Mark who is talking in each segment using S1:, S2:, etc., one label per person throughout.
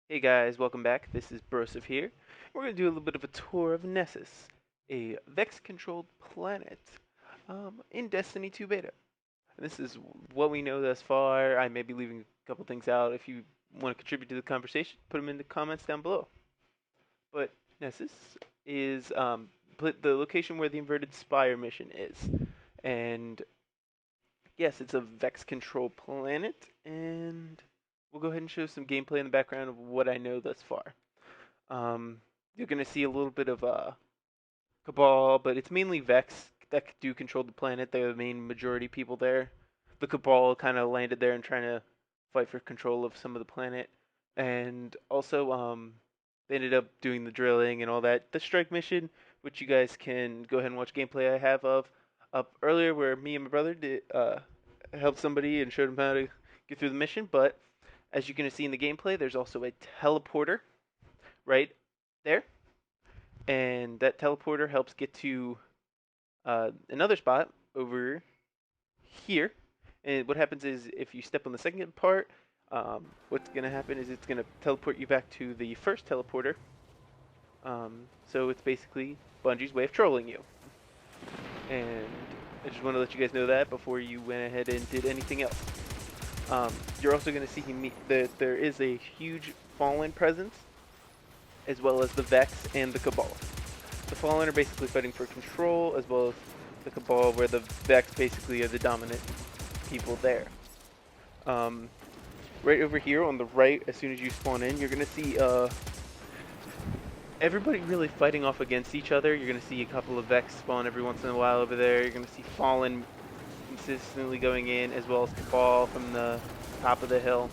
S1: Hey guys, welcome back. This is Broseph here. We're going to do a little bit of a tour of Nessus, a Vex-controlled planet in Destiny 2 beta. And this is what we know thus far. I may be leaving a couple things out. If you want to contribute to the conversation, put them in the comments down below. But Nessus is the location where the Inverted Spire mission is. And yes, it's a Vex-controlled planet, and we'll go ahead and show some gameplay in the background of what I know thus far. Um, you're going to see a little bit of Cabal, but it's mainly Vex that do control the planet. They're the main majority people there. The Cabal kind of landed there and trying to fight for control of some of the planet. And also, they ended up doing the drilling and all that. The strike mission, which you guys can go ahead and watch gameplay I have of up earlier, where me and my brother did helped somebody and showed him how to get through the mission. But as you can see in the gameplay, there's also a teleporter right there, and that teleporter helps get to another spot over here. And what happens is if you step on the second part, what's going to happen is it's going to teleport you back to the first teleporter. So it's basically Bungie's way of trolling you. And I just want to let you guys know that before you went ahead and did anything else. You're also going to see that there is a huge Fallen presence, as well as the Vex and the Cabal. The Fallen are basically fighting for control, as well as the Cabal, where the Vex basically are the dominant people there. Right over here on the right, as soon as you spawn in, you're going to see everybody really fighting off against each other. You're going to see a couple of Vex spawn every once in a while over there. You're going to see Fallen consistently going in, as well as Cabal from the top of the hill.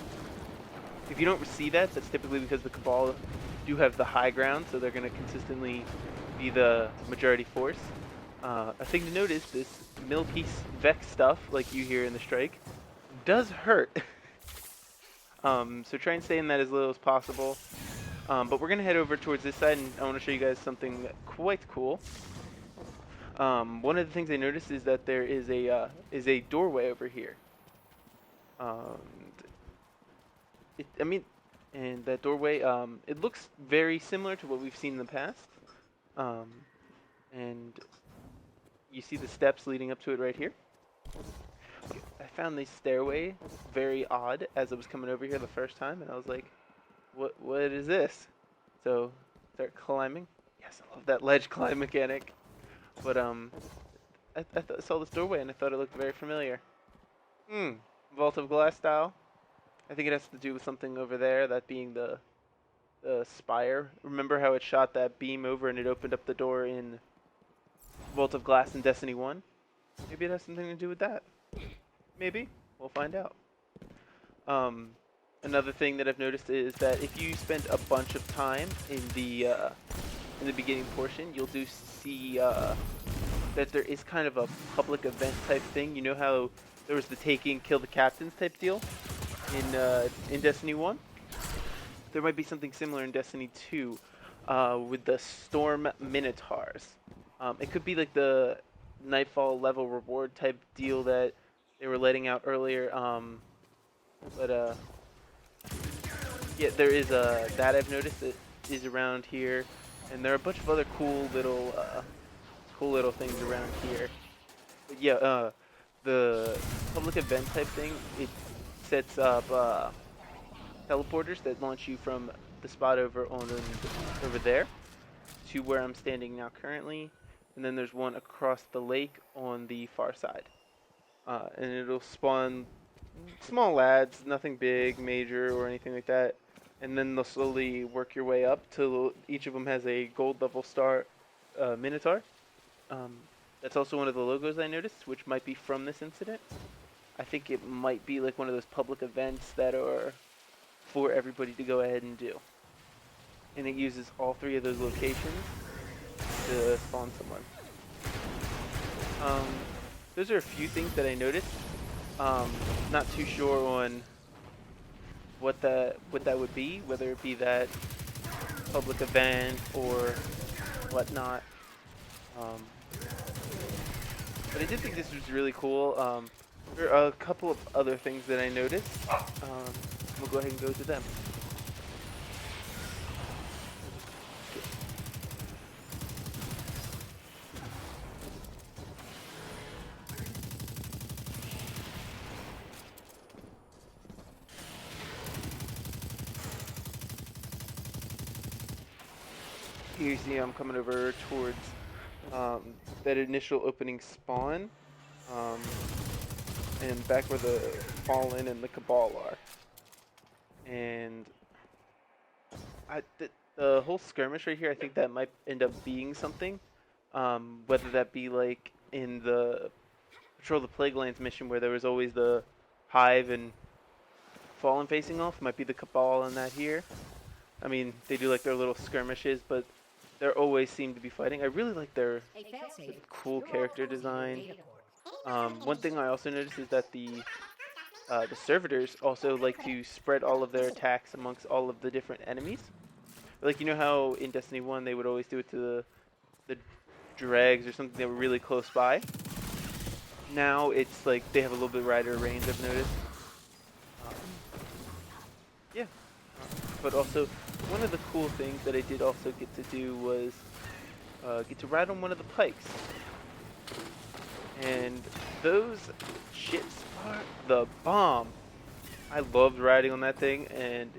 S1: If you don't see that, that's typically because the Cabal do have the high ground, so they're going to consistently be the majority force. A thing to notice, this mill-piece Vex stuff, like you hear in the strike, does hurt. So try and stay in that as little as possible. But we're going to head over towards this side, and I want to show you guys something quite cool. One of the things I noticed is that there is a doorway over here. And that doorway, it looks very similar to what we've seen in the past. And you see the steps leading up to it right here. I found this stairway very odd as I was coming over here the first time, and I was like, what is this? So, start climbing. Yes, I love that ledge climb mechanic. But, I saw this doorway and I thought it looked very familiar. Vault of Glass style. I think it has to do with something over there, that being the spire. Remember how it shot that beam over and it opened up the door in Vault of Glass in Destiny 1? Maybe it has something to do with that. Maybe. We'll find out. Another thing that I've noticed is that if you spend a bunch of time in the beginning portion, you'll do see that there is kind of a public event type thing. You know how there was the taking, kill the captains type deal in Destiny 1? There might be something similar in Destiny 2 with the Storm Minotaurs. It could be like the Nightfall level reward type deal that they were letting out earlier. Yeah, there is that I've noticed that is around here, and there are a bunch of other cool little things around here. But yeah, the public event type thing, it sets up teleporters that launch you from the spot over there to where I'm standing now currently, and then there's one across the lake on the far side, and it'll spawn small lads, nothing big, major, or anything like that, and then they'll slowly work your way up till each of them has a gold level star Minotaur. That's also one of the logos I noticed, which might be from this incident. I think it might be like one of those public events that are for everybody to go ahead and do. And it uses all three of those locations to spawn someone. Those are a few things that I noticed. Not too sure on what that would be, whether it be that public event or whatnot. But I did think this was really cool. There are a couple of other things that I noticed. We'll go ahead and go to them. Here you see I'm coming over towards that initial opening spawn, um, and back where the Fallen and the Cabal are. And the whole skirmish right here, I think that might end up being something. Whether that be like in the Patrol the Plague Lands mission where there was always the Hive and Fallen facing off, might be the Cabal in that here. I mean, they do like their little skirmishes, but they always seem to be fighting. I really like their cool character design. One thing I also noticed is that the servitors also like to spread all of their attacks amongst all of the different enemies. Like, you know how in Destiny 1 they would always do it to the dregs or something that were really close by? Now it's like they have a little bit wider range, I've noticed. Um, yeah. But also, one of the cool things that I did also get to do was get to ride on one of the pikes. And those ships are the bomb. I loved riding on that thing, and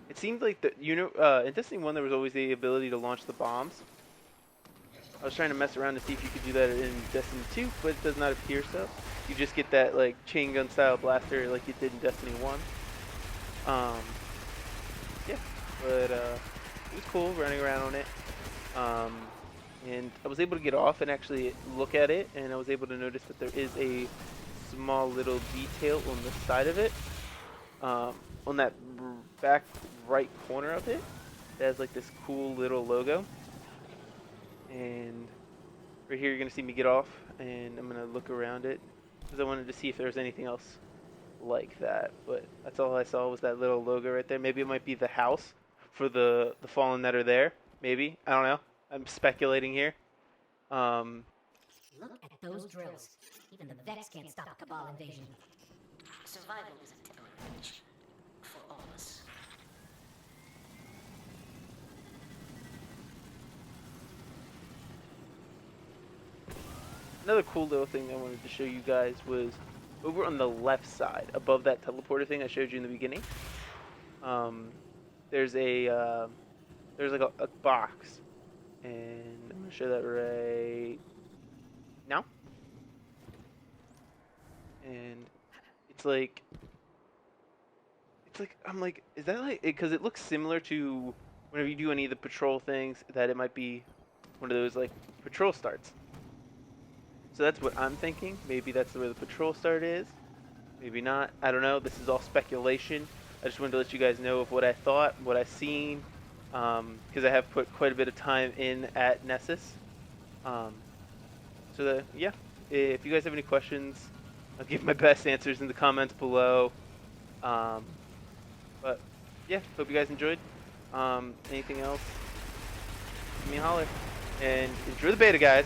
S1: it seemed like in Destiny 1 there was always the ability to launch the bombs. I was trying to mess around to see if you could do that in Destiny 2, but it does not appear so. You just get that like chain gun style blaster like you did in Destiny 1. Yeah, but it was cool running around on it. And I was able to get off and actually look at it, and I was able to notice that there is a small little detail on the side of it. On that back right corner of it, it has like this cool little logo. And right here, you're gonna see me get off, and I'm gonna look around it because I wanted to see if there was anything else like that. But that's all I saw was that little logo right there. Maybe it might be the house for the Fallen that are there. Maybe, I don't know. I'm speculating here.
S2: Look at those drills. Even the Vex can't stop a Cabal invasion. Survival is a challenge for all of us.
S1: Another cool little thing I wanted to show you guys was over on the left side, above that teleporter thing I showed you in the beginning. There's there's like a box, and I'm gonna show that right now. And it's like I'm like, is that like? Because it looks similar to whenever you do any of the patrol things, that it might be one of those like patrol starts. So that's what I'm thinking. Maybe that's where the patrol start is. Maybe not. I don't know. This is all speculation. I just wanted to let you guys know of what I thought, what I've seen, because I have put quite a bit of time in at Nessus. Yeah, if you guys have any questions, I'll give my best answers in the comments below. But yeah, hope you guys enjoyed. Anything else? Give me a holler. And enjoy the beta, guys.